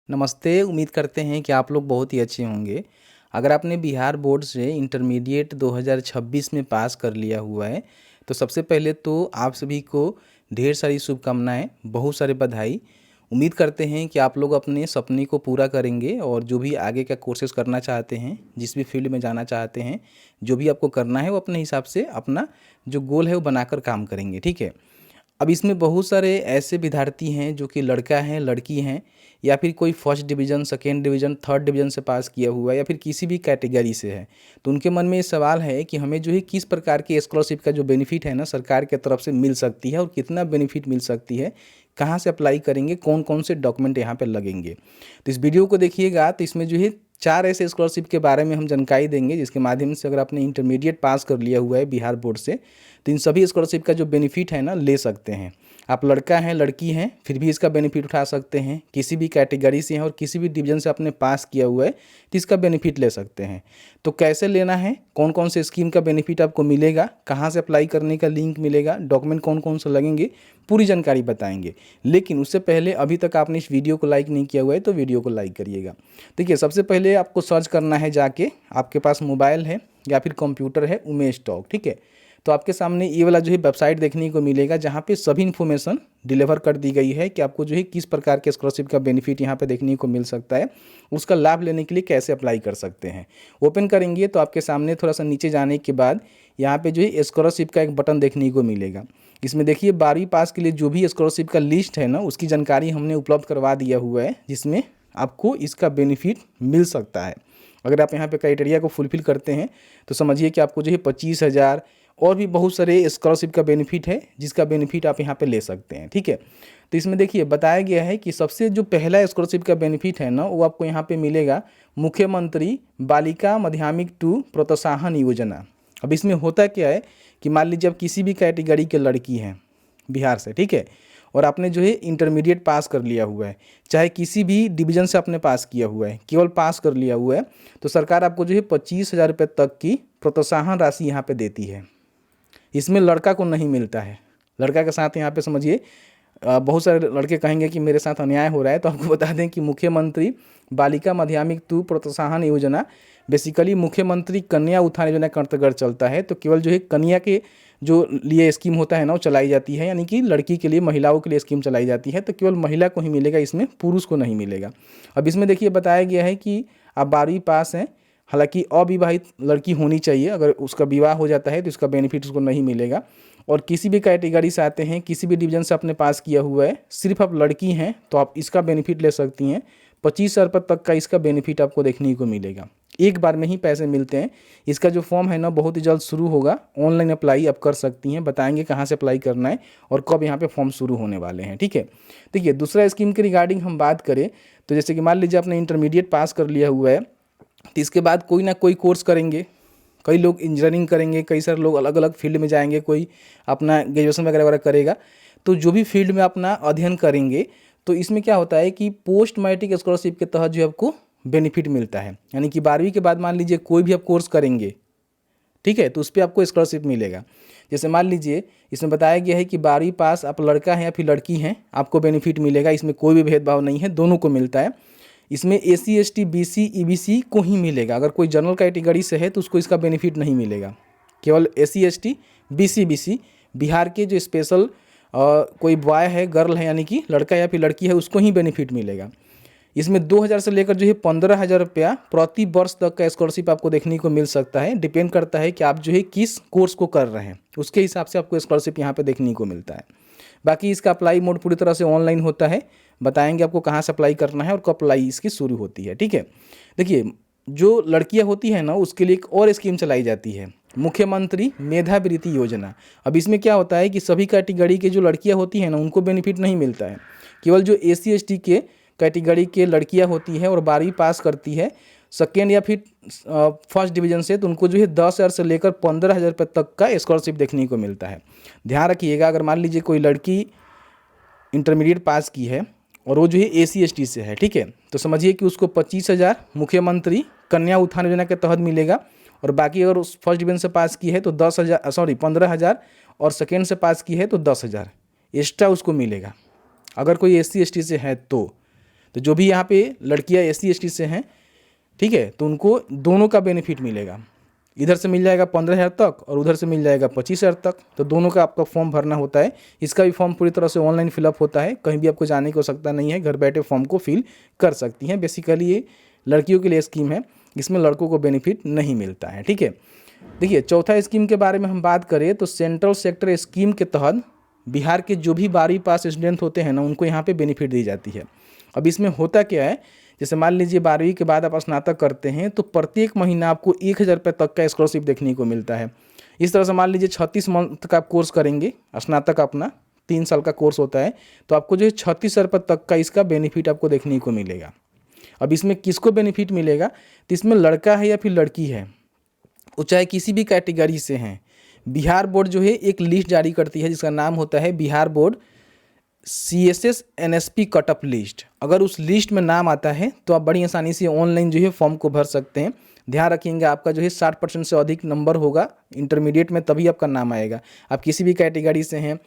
नमस्ते। उम्मीद करते हैं कि आप लोग बहुत ही अच्छे होंगे। अगर आपने बिहार बोर्ड से इंटरमीडिएट 2026 में पास कर लिया हुआ है तो सबसे पहले तो आप सभी को ढेर सारी शुभकामनाएं, बहुत सारी बधाई। उम्मीद करते हैं कि आप लोग अपने सपने को पूरा करेंगे और जो भी आगे का कोर्सेज करना चाहते हैं, जिस भी फील्ड में जाना चाहते हैं, जो भी आपको करना है वो अपने हिसाब से अपना जो गोल है वो बनाकर काम करेंगे। ठीक है। अब इसमें बहुत सारे ऐसे विद्यार्थी हैं जो कि लड़का हैं, लड़की हैं, या फिर कोई first division, second division, third division से पास किया हुआ है या फिर किसी भी कैटेगरी से है। तो उनके मन में ये सवाल है कि हमें जो है किस प्रकार की स्कॉलरशिप का जो बेनिफिट है ना सरकार की तरफ से मिल सकती है और कितना बेनिफिट मिल सकती है, कहाँ से अप्लाई करेंगे, कौन कौन से डॉक्यूमेंट यहाँ पे लगेंगे। तो इस वीडियो को देखिएगा तो इसमें जो है 4 ऐसे स्कॉलरशिप के बारे में हम जानकारी देंगे जिसके माध्यम से अगर आपने इंटरमीडिएट पास कर लिया हुआ है बिहार बोर्ड से तो इन सभी स्कॉलरशिप का जो बेनिफिट है ना ले सकते हैं। आप लड़का हैं, लड़की हैं, फिर भी इसका बेनिफिट उठा सकते हैं। किसी भी कैटेगरी से हैं और किसी भी डिवीज़न से आपने पास किया हुआ है तो इसका बेनिफिट ले सकते हैं। तो कैसे लेना है, कौन कौन से स्कीम का बेनिफिट आपको मिलेगा, कहाँ से अप्लाई करने का लिंक मिलेगा, डॉक्यूमेंट कौन कौन से लगेंगे, पूरी जानकारी बताएंगे। लेकिन उससे पहले अभी तक आपने इस वीडियो को लाइक नहीं किया हुआ है तो वीडियो को लाइक करिएगा। देखिए, सबसे पहले आपको सर्च करना है, जाके आपके पास मोबाइल है या फिर कंप्यूटर है, उमेश टॉक। ठीक है। तो आपके सामने ये वाला जो है वेबसाइट देखने को मिलेगा जहाँ पे सभी इन्फॉर्मेशन डिलीवर कर दी गई है कि आपको जो है किस प्रकार के स्कॉलरशिप का बेनिफिट यहाँ पे देखने को मिल सकता है, उसका लाभ लेने के लिए कैसे अप्लाई कर सकते हैं। ओपन करेंगे तो आपके सामने थोड़ा सा नीचे जाने के बाद यहाँ पे जो है स्कॉलरशिप का एक बटन देखने को मिलेगा। इसमें देखिए 12वीं पास के लिए जो भी स्कॉलरशिप का लिस्ट है ना उसकी जानकारी हमने उपलब्ध करवा दिया हुआ है, जिसमें आपको इसका बेनिफिट मिल सकता है। अगर आप यहाँ पे क्राइटेरिया को फुलफिल करते हैं तो समझिए कि आपको जो है 25,000 और भी बहुत सारे स्कॉलरशिप का बेनिफिट है जिसका बेनिफिट आप यहाँ पे ले सकते हैं। ठीक है। तो इसमें देखिए बताया गया है कि सबसे जो पहला स्कॉलरशिप का बेनिफिट है ना वो आपको यहाँ पे मिलेगा मुख्यमंत्री बालिका माध्यमिक 2 प्रोत्साहन योजना। अब इसमें होता क्या है कि मान लीजिए आप किसी भी कैटेगरी के लड़की हैं बिहार से, ठीक है, और आपने जो है इंटरमीडिएट पास कर लिया हुआ है, चाहे किसी भी डिवीज़न से आपने पास किया हुआ है, केवल पास कर लिया हुआ है, तो सरकार आपको जो है 25,000 रुपये तक की प्रोत्साहन राशि यहाँ पे देती है। इसमें लड़का को नहीं मिलता है। लड़का के साथ यहाँ पे समझिए बहुत सारे लड़के कहेंगे कि मेरे साथ अन्याय हो रहा है, तो आपको बता दें कि मुख्यमंत्री बालिका माध्यमिक 2 प्रोत्साहन योजना बेसिकली मुख्यमंत्री कन्या उत्थान योजना के अंतर्गत चलता है। तो केवल जो है कन्या के जो लिए स्कीम होता है ना वो चलाई जाती है, यानी कि लड़की के लिए, महिलाओं के लिए स्कीम चलाई जाती है, तो केवल महिला को ही मिलेगा, इसमें पुरुष को नहीं मिलेगा। अब इसमें देखिए बताया गया है कि आप 12वीं पास हैं, हालांकि अविवाहित लड़की होनी चाहिए, अगर उसका विवाह हो जाता है तो इसका बेनिफिट उसको नहीं मिलेगा। और किसी भी कैटेगरी से आते हैं, किसी भी डिवीज़न से आपने पास किया हुआ है, सिर्फ आप लड़की हैं तो आप इसका बेनिफिट ले सकती हैं। 25,000 रुपये तक का इसका बेनिफिट आपको देखने को मिलेगा। एक बार में ही पैसे मिलते हैं। इसका जो फॉर्म है ना बहुत ही जल्द शुरू होगा, ऑनलाइन अप्लाई आप कर सकती हैं। बताएंगे कहाँ से अप्लाई करना है और कब यहाँ पे फॉर्म शुरू होने वाले हैं। ठीक है। देखिए, दूसरा स्कीम के रिगार्डिंग हम बात करें तो जैसे कि मान लीजिए आपने इंटरमीडिएट पास कर लिया हुआ है तो इसके बाद कोई ना कोई कोर्स करेंगे। कई लोग इंजीनियरिंग करेंगे, कई सारे लोग अलग अलग फील्ड में जाएंगे, कोई अपना ग्रेजुएशन वगैरह वगैरह करेगा। तो जो भी फील्ड में अपना अध्ययन करेंगे तो इसमें क्या होता है कि पोस्ट मैट्रिक स्कॉलरशिप के तहत जो आपको बेनिफिट मिलता है, यानी कि 12वीं के बाद मान लीजिए कोई भी आप कोर्स करेंगे, ठीक है, तो उस पर आपको स्कॉलरशिप मिलेगा। जैसे मान लीजिए इसमें बताया गया है कि 12वीं पास आप लड़का है या फिर लड़की हैं, आपको बेनिफिट मिलेगा। इसमें कोई भी भेदभाव नहीं है, दोनों को मिलता है। इसमें SC ST BC EBC को ही मिलेगा। अगर कोई जनरल कैटेगरी से है तो उसको इसका बेनिफिट नहीं मिलेगा। केवल SC ST BC BC Bihar के जो स्पेशल कोई बॉय है, गर्ल है, यानी कि लड़का या फिर लड़की है, उसको ही बेनिफिट मिलेगा। इसमें 2,000 से लेकर जो है 15,000 रुपया प्रति वर्ष तक का स्कॉलरशिप आपको देखने को मिल सकता है। डिपेंड करता है कि आप जो है किस कोर्स को कर रहे हैं, उसके हिसाब से आपको स्कॉलरशिप यहाँ पे देखने को मिलता है। बाकी इसका अप्लाई मोड पूरी तरह से ऑनलाइन होता है। बताएंगे आपको कहाँ से अप्लाई करना है और कब अप्लाई इसकी शुरू होती है। ठीक है। देखिए, जो लड़कियां होती हैं ना उसके लिए एक और स्कीम चलाई जाती है, मुख्यमंत्री मेधावृत्ति योजना। अब इसमें क्या होता है कि सभी कैटेगरी के जो लड़कियां होती हैं ना उनको बेनिफिट नहीं मिलता है। केवल जो SC ST के कैटेगरी के लड़कियां होती हैं और 12वीं पास करती है सेकेंड या फिर फर्स्ट डिवीजन से, तो उनको जो है 10,000 से लेकर 15,000 रुपये तक का स्कॉलरशिप देखने को मिलता है। ध्यान रखिएगा, अगर मान लीजिए कोई लड़की इंटरमीडिएट पास की है और वो जो है SC ST से है, ठीक है, तो समझिए कि उसको 25,000 मुख्यमंत्री कन्या उत्थान योजना के तहत मिलेगा। और बाकी अगर उस फर्स्ट डिवीजन से पास की है तो 15,000 और सेकेंड से पास की है तो 10,000 एक्स्ट्रा उसको मिलेगा, अगर कोई SC ST से है तो। तो जो भी यहाँ पे लड़कियाँ SC ST से हैं, ठीक है, तो उनको दोनों का बेनिफिट मिलेगा। इधर से मिल जाएगा 15,000 तक और उधर से मिल जाएगा 25,000 तक। तो दोनों का आपका फॉर्म भरना होता है। इसका भी फॉर्म पूरी तरह से ऑनलाइन फिलअप होता है, कहीं भी आपको जाने की आवश्यकता नहीं है, घर बैठे फॉर्म को फिल कर सकती हैं। बेसिकली ये लड़कियों के लिए स्कीम है, इसमें लड़कों को बेनिफिट नहीं मिलता है, ठीक है। देखिए, चौथा स्कीम के बारे में हम बात करें तो सेंट्रल सेक्टर स्कीम के तहत बिहार के जो भी 12वीं पास स्टूडेंट होते हैं ना, उनको यहाँ पे बेनिफिट दी जाती है। अब इसमें होता क्या है, जैसे मान लीजिए 12वीं के बाद आप स्नातक करते हैं तो प्रत्येक महीना आपको 1,000 रुपये तक का स्कॉलरशिप देखने को मिलता है। इस तरह से मान लीजिए 36 मंथ का आप कोर्स करेंगे, स्नातक अपना 3 साल का कोर्स होता है, तो आपको जो है 36,000 रुपये तक का इसका बेनिफिट आपको देखने को मिलेगा। अब इसमें किसको बेनिफिट मिलेगा, तो इसमें लड़का है या फिर लड़की है, वो चाहे किसी भी कैटेगरी से हैं, बिहार बोर्ड जो है एक लिस्ट जारी करती है जिसका नाम होता है Bihar board CSS NSP cutoff list. अगर उस लिस्ट में नाम आता है तो आप बड़ी आसानी से ऑनलाइन जो है फॉर्म को भर सकते हैं। ध्यान रखिएगा, आपका जो है 60% से अधिक नंबर होगा इंटरमीडिएट में, तभी आपका नाम आएगा। आप किसी भी कैटेगरी से हैं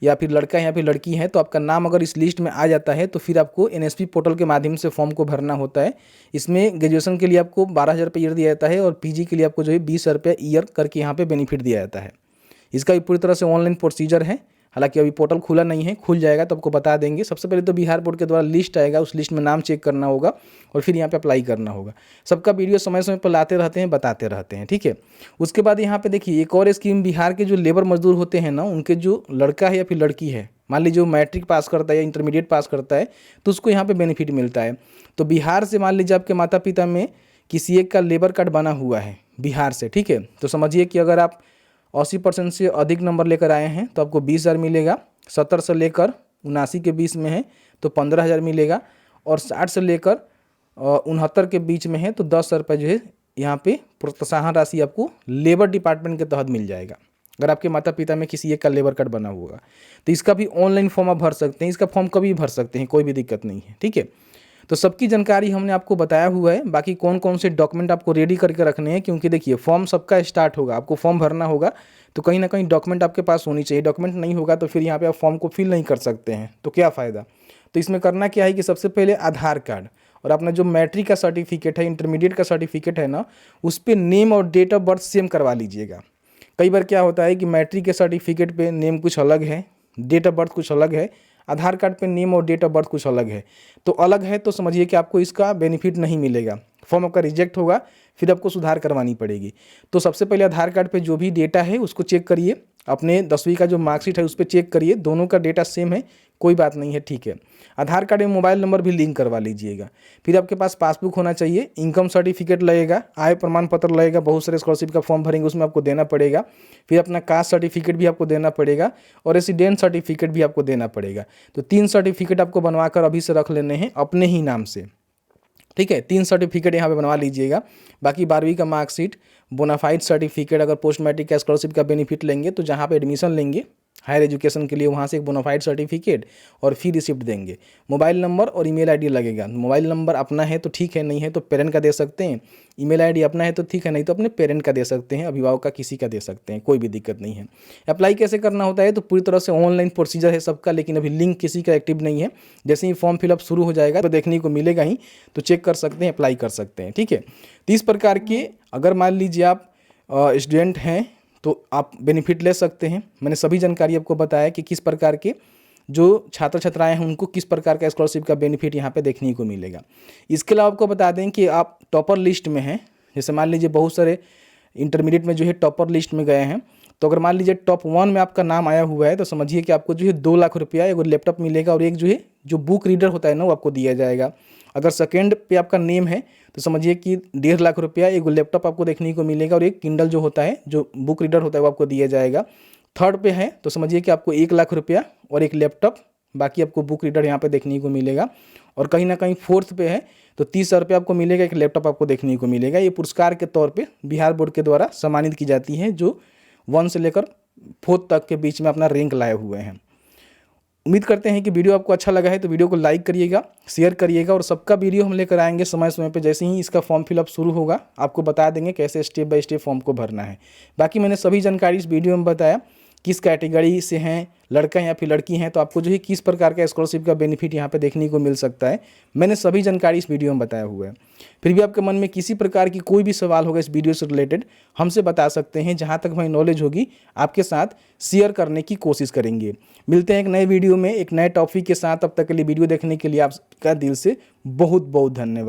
या फिर लड़का है या फिर लड़की है, तो आपका नाम अगर इस लिस्ट में आ जाता है तो फिर आपको NSP पोर्टल के माध्यम से फॉर्म को भरना होता है। इसमें ग्रेजुएशन के लिए आपको 12,000 रुपये ईयर दिया जाता है और PG के लिए आपको जो है 20,000 रुपये ईयर करके यहाँ पे बेनिफिट दिया जाता है। इसका भी पूरी तरह से ऑनलाइन प्रोसीजर है, हालांकि अभी पोर्टल खुला नहीं है, खुल जाएगा तो आपको बता देंगे। सबसे पहले तो बिहार बोर्ड के द्वारा लिस्ट आएगा, उस लिस्ट में नाम चेक करना होगा और फिर यहाँ पे अप्लाई करना होगा। सबका वीडियो समय समय पर लाते रहते हैं, बताते रहते हैं, ठीक है। उसके बाद यहाँ पे देखिए एक और स्कीम, बिहार के जो लेबर मजदूर होते हैं ना, उनके जो लड़का है या फिर लड़की है, मान लीजिए जो मैट्रिक पास करता है या इंटरमीडिएट पास करता है, तो उसको यहाँ पे बेनिफिट मिलता है। तो बिहार से मान लीजिए आपके माता पिता में किसी एक का लेबर कार्ड बना हुआ है बिहार से, ठीक है, तो समझिए कि अगर आप 80% से अधिक नंबर लेकर आए हैं तो आपको 20,000 मिलेगा। 70 से लेकर 79 के बीच में है तो 15,000 मिलेगा और 60 से लेकर 69 के बीच में है तो 10,000 रुपये जो है यहाँ पे प्रोत्साहन राशि आपको लेबर डिपार्टमेंट के तहत मिल जाएगा, अगर आपके माता पिता में किसी एक का लेबर कार्ड बना होगा। तो इसका भी ऑनलाइन फॉर्म आप भर सकते हैं, इसका फॉर्म कभी भी भर सकते हैं, कोई भी दिक्कत नहीं है, ठीक है। तो सबकी जानकारी हमने आपको बताया हुआ है। बाकी कौन कौन से डॉक्यूमेंट आपको रेडी करके रखने हैं, क्योंकि देखिए फॉर्म सबका स्टार्ट होगा, आपको फॉर्म भरना होगा तो कहीं ना कहीं डॉक्यूमेंट आपके पास होनी चाहिए। डॉक्यूमेंट नहीं होगा तो फिर यहाँ पे आप फॉर्म को फिल नहीं कर सकते हैं, तो क्या फ़ायदा। तो इसमें करना क्या है कि सबसे पहले आधार कार्ड और अपना जो मैट्रिक का सर्टिफिकेट है, इंटरमीडिएट का सर्टिफिकेट है ना, उस पर नेम और डेट ऑफ बर्थ सेम करवा लीजिएगा। कई बार क्या होता है कि मैट्रिक के सर्टिफिकेट पे नेम कुछ अलग है, डेट ऑफ बर्थ कुछ अलग है, आधार कार्ड पे नेम और डेट ऑफ बर्थ कुछ अलग है, तो अलग है तो समझिए कि आपको इसका बेनिफिट नहीं मिलेगा, फॉर्म आपका रिजेक्ट होगा, फिर आपको सुधार करवानी पड़ेगी। तो सबसे पहले आधार कार्ड पे जो भी डेटा है उसको चेक करिए, अपने 10वीं का जो मार्कशीट है उस पर चेक करिए, दोनों का डेटा सेम है, कोई बात नहीं है, ठीक है। आधार कार्ड में मोबाइल नंबर भी लिंक करवा लीजिएगा। फिर आपके पास पासबुक होना चाहिए, इनकम सर्टिफिकेट लगेगा, आय प्रमाण पत्र लगेगा, बहुत सारे स्कॉलरशिप का फॉर्म भरेंगे उसमें आपको देना पड़ेगा। फिर अपना कास्ट सर्टिफिकेट भी आपको देना पड़ेगा और रेसिडेंट सर्टिफिकेट भी आपको देना पड़ेगा। तो 3 सर्टिफिकेट आपको बनवा कर अभी से रख लेने हैं अपने ही नाम से, ठीक है। 3 सर्टिफिकेट यहाँ पे बनवा लीजिएगा। बाकी 12वीं का मार्कशीट, बोनाफाइड सर्टिफिकेट, अगर पोस्ट मैट्रिक का स्कॉलरशिप का बेनिफिट लेंगे तो जहाँ पे एडमिशन लेंगे हायर एजुकेशन के लिए वहाँ से एक बोनाफाइड सर्टिफिकेट और फी रिसिप्ट देंगे। मोबाइल नंबर और ईमेल आईडी लगेगा। मोबाइल नंबर अपना है तो ठीक है, नहीं है तो पेरेंट का दे सकते हैं। ईमेल आईडी अपना है तो ठीक है, नहीं तो अपने पेरेंट का दे सकते हैं, अभिभावक का किसी का दे सकते हैं, कोई भी दिक्कत नहीं है। अप्लाई कैसे करना होता है, तो पूरी तरह से ऑनलाइन प्रोसीजर है सबका, लेकिन अभी लिंक किसी का एक्टिव नहीं है। जैसे ही फॉर्म फिलअप शुरू हो जाएगा तो देखने को मिलेगा ही, तो चेक कर सकते हैं, अप्लाई कर सकते हैं, ठीक है। तो इस प्रकार के अगर मान लीजिए आप स्टूडेंट हैं तो आप बेनिफिट ले सकते हैं। मैंने सभी जानकारी आपको बताया कि किस प्रकार के जो छात्र छात्राएं हैं उनको किस प्रकार का स्कॉलरशिप का बेनिफिट यहाँ पे देखने को मिलेगा। इसके अलावा आपको बता दें कि आप टॉपर लिस्ट में हैं, जैसे मान लीजिए बहुत सारे इंटरमीडिएट में जो है टॉपर लिस्ट में गए हैं, तो अगर मान लीजिए टॉप 1 में आपका नाम आया हुआ है तो समझिए कि आपको जो है 2 लाख रुपया एक लैपटॉप मिलेगा और एक जो है जो बुक रीडर होता है ना वो आपको दिया जाएगा। अगर सेकेंड पे आपका नेम है तो समझिए कि 1.5 लाख रुपया एक लैपटॉप आपको देखने को मिलेगा और एक किंडल जो होता है जो बुक रीडर होता है वो आपको दिया जाएगा। थर्ड पे है तो समझिए कि आपको 1 लाख रुपया और एक लैपटॉप, बाकी आपको बुक रीडर यहाँ पे देखने को मिलेगा। और कहीं ना कहीं फोर्थ पे है तो 30,000 रुपये आपको मिलेगा, एक लैपटॉप आपको देखने को मिलेगा। ये पुरस्कार के तौर पे बिहार बोर्ड के द्वारा सम्मानित की जाती है जो 1 से लेकर 4 तक के बीच में अपना रैंक लाए हुए हैं। उम्मीद करते हैं कि वीडियो आपको अच्छा लगा है तो वीडियो को लाइक करिएगा, शेयर करिएगा और सबका वीडियो हम लेकर आएंगे समय समय पे। जैसे ही इसका फॉर्म फिलअप शुरू होगा आपको बता देंगे कैसे स्टेप बाय स्टेप फॉर्म को भरना है। बाकी मैंने सभी जानकारी इस वीडियो में बताया किस कैटेगरी से हैं, लड़का या फिर लड़की हैं, तो आपको जो है किस प्रकार का स्कॉलरशिप का बेनिफिट यहाँ पे देखने को मिल सकता है। मैंने सभी जानकारी इस वीडियो में बताया हुआ है। फिर भी आपके मन में किसी प्रकार की कोई भी सवाल होगा इस वीडियो से रिलेटेड, हमसे बता सकते हैं। जहाँ तक हमें नॉलेज होगी आपके साथ शेयर करने की कोशिश करेंगे। मिलते हैं एक नए वीडियो में एक नए टॉपिक के साथ। तब तक के लिए वीडियो देखने के लिए आपका दिल से बहुत बहुत धन्यवाद।